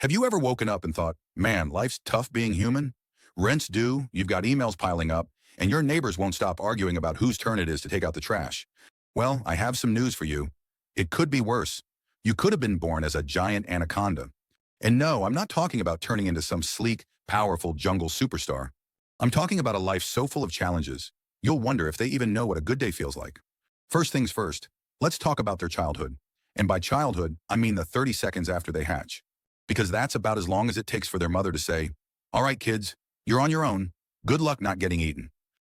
Have you ever woken up and thought, man, life's tough being human? Rent's due, you've got emails piling up, and your neighbors won't stop arguing about whose turn it is to take out the trash. Well, I have some news for you. It could be worse. You could have been born as a giant anaconda. And no, I'm not talking about turning into some sleek, powerful jungle superstar. I'm talking about a life so full of challenges, you'll wonder if they even know what a good day feels like. First things first, let's talk about their childhood. And by childhood, I mean the 30 seconds after they hatch. Because that's about as long as it takes for their mother to say, all right, kids, you're on your own. Good luck not getting eaten.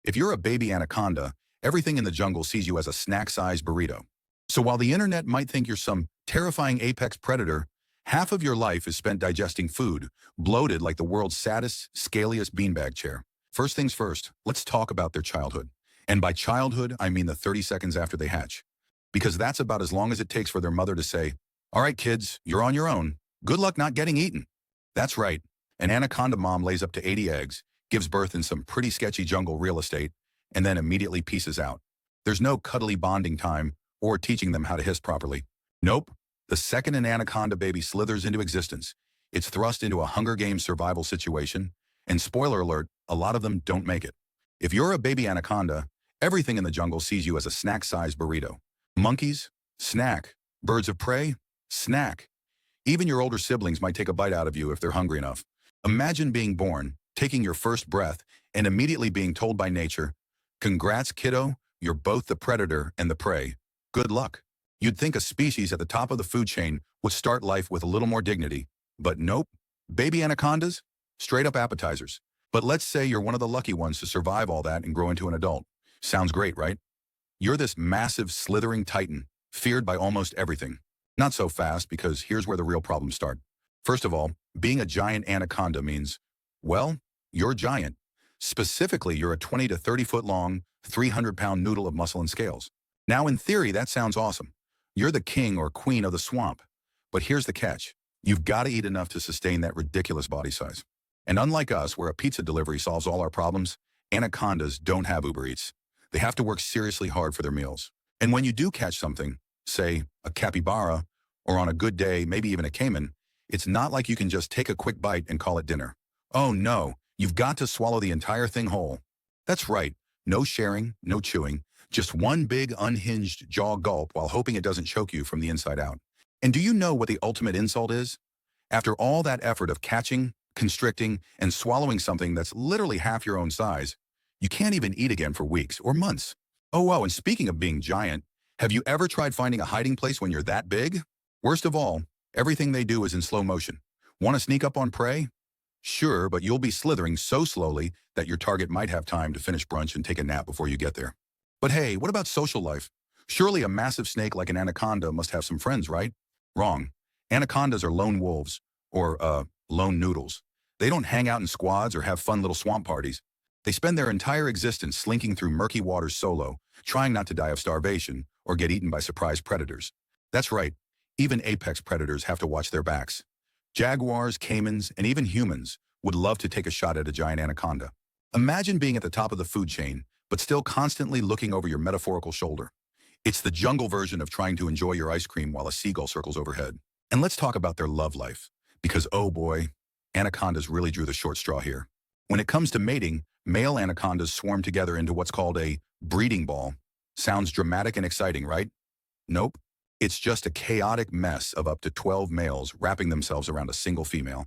If you're a baby anaconda, everything in the jungle sees you as a snack-sized burrito. So while the internet might think you're some terrifying apex predator, half of your life is spent digesting food, bloated like the world's saddest, scaliest beanbag chair. First things first, let's talk about their childhood. And by childhood, I mean the 30 seconds after they hatch. Because that's about as long as it takes for their mother to say, all right, kids, you're on your own. Good luck not getting eaten. That's right. An anaconda mom lays up to 80 eggs, gives birth in some pretty sketchy jungle real estate, and then immediately pieces out. There's no cuddly bonding time or teaching them how to hiss properly. Nope. The second an anaconda baby slithers into existence, it's thrust into a Hunger Games survival situation, and spoiler alert, a lot of them don't make it. If you're a baby anaconda, everything in the jungle sees you as a snack-sized burrito. Monkeys? Snack. Birds of prey? Snack. Even your older siblings might take a bite out of you if they're hungry enough. Imagine being born, taking your first breath, and immediately being told by nature, congrats, kiddo, you're both the predator and the prey. Good luck. You'd think a species at the top of the food chain would start life with a little more dignity. But nope. Baby anacondas? Straight up appetizers. But let's say you're one of the lucky ones to survive all that and grow into an adult. Sounds great, right? You're this massive, slithering titan, feared by almost everything. Not so fast, because here's where the real problems start. First of all, being a giant anaconda means, well, you're giant. Specifically, you're a 20 to 30 foot long, 300-pound noodle of muscle and scales. Now, in theory, that sounds awesome. You're the king or queen of the swamp. But here's the catch. You've got to eat enough to sustain that ridiculous body size. And unlike us, where a pizza delivery solves all our problems, anacondas don't have Uber Eats. They have to work seriously hard for their meals. And when you do catch something, say a capybara, or on a good day, maybe even a caiman, it's not like you can just take a quick bite and call it dinner. Oh no, you've got to swallow the entire thing whole. That's right, no sharing, no chewing, just one big unhinged jaw gulp while hoping it doesn't choke you from the inside out. And do you know what the ultimate insult is? After all that effort of catching, constricting, and swallowing something that's literally half your own size, you can't even eat again for weeks or months. Oh, and speaking of being giant, have you ever tried finding a hiding place when you're that big? Worst of all, everything they do is in slow motion. Want to sneak up on prey? Sure, but you'll be slithering so slowly that your target might have time to finish brunch and take a nap before you get there. But hey, what about social life? Surely a massive snake like an anaconda must have some friends, right? Wrong. Anacondas are lone wolves, or lone noodles. They don't hang out in squads or have fun little swamp parties. They spend their entire existence slinking through murky waters solo, trying not to die of starvation or get eaten by surprise predators. That's right, even apex predators have to watch their backs. Jaguars, caimans, and even humans would love to take a shot at a giant anaconda. Imagine being at the top of the food chain, but still constantly looking over your metaphorical shoulder. It's the jungle version of trying to enjoy your ice cream while a seagull circles overhead. And let's talk about their love life, because oh boy, anacondas really drew the short straw here. When it comes to mating, male anacondas swarm together into what's called a breeding ball. Sounds dramatic and exciting, right? Nope. It's just a chaotic mess of up to 12 males wrapping themselves around a single female,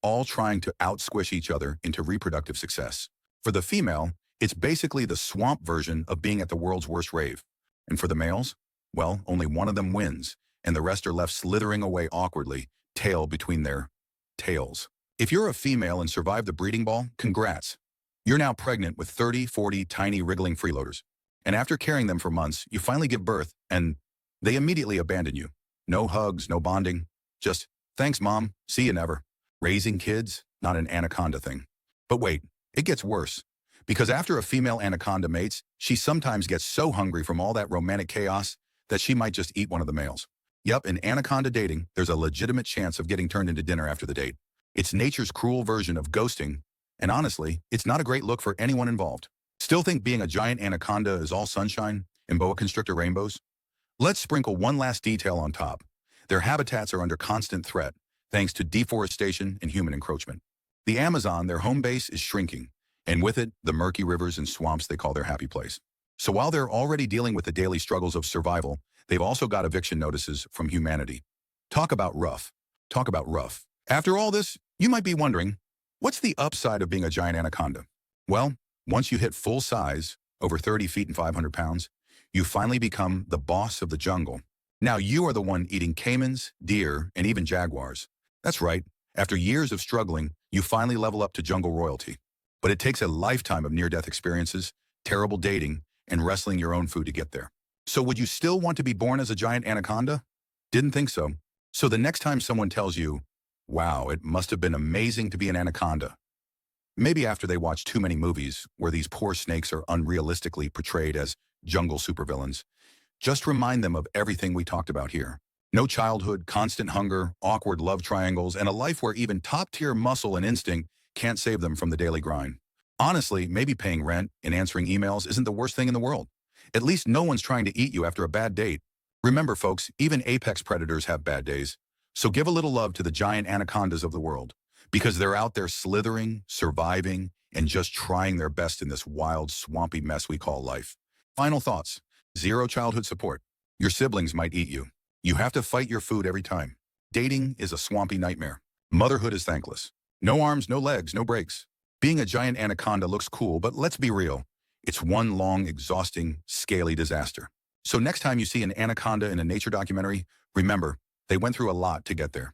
all trying to out-squish each other into reproductive success. For the female, it's basically the swamp version of being at the world's worst rave. And for the males, well, only one of them wins, and the rest are left slithering away awkwardly, tail between their tails. If you're a female and survived the breeding ball, congrats. You're now pregnant with 30, 40 tiny wriggling freeloaders. And after carrying them for months, you finally give birth, and they immediately abandon you. No hugs, no bonding. Just, thanks, Mom. See you never. Raising kids, not an anaconda thing. But wait, it gets worse. Because after a female anaconda mates, she sometimes gets so hungry from all that romantic chaos that she might just eat one of the males. Yup, in anaconda dating, there's a legitimate chance of getting turned into dinner after the date. It's nature's cruel version of ghosting, and honestly, it's not a great look for anyone involved. Still think being a giant anaconda is all sunshine and boa constrictor rainbows? Let's sprinkle one last detail on top. Their habitats are under constant threat, thanks to deforestation and human encroachment. The Amazon, their home base, is shrinking, and with it, the murky rivers and swamps they call their happy place. So while they're already dealing with the daily struggles of survival, they've also got eviction notices from humanity. Talk about rough. Talk about rough. After all this, you might be wondering, what's the upside of being a giant anaconda? Well, once you hit full size, over 30 feet and 500 pounds, you finally become the boss of the jungle. Now you are the one eating caimans, deer, and even jaguars. That's right. After years of struggling, you finally level up to jungle royalty. But it takes a lifetime of near-death experiences, terrible dating, and wrestling your own food to get there. So would you still want to be born as a giant anaconda? Didn't think so. So the next time someone tells you, wow, it must have been amazing to be an anaconda, maybe after they watch too many movies where these poor snakes are unrealistically portrayed as jungle supervillains, just remind them of everything we talked about here. No childhood, constant hunger, awkward love triangles, and a life where even top-tier muscle and instinct can't save them from the daily grind. Honestly, maybe paying rent and answering emails isn't the worst thing in the world. At least no one's trying to eat you after a bad date. Remember, folks, even apex predators have bad days. So give a little love to the giant anacondas of the world, because they're out there slithering, surviving, and just trying their best in this wild, swampy mess we call life. Final thoughts. Zero childhood support. Your siblings might eat you. You have to fight your food every time. Dating is a swampy nightmare. Motherhood is thankless. No arms, no legs, no breaks. Being a giant anaconda looks cool, but let's be real. It's one long, exhausting, scaly disaster. So next time you see an anaconda in a nature documentary, remember, they went through a lot to get there.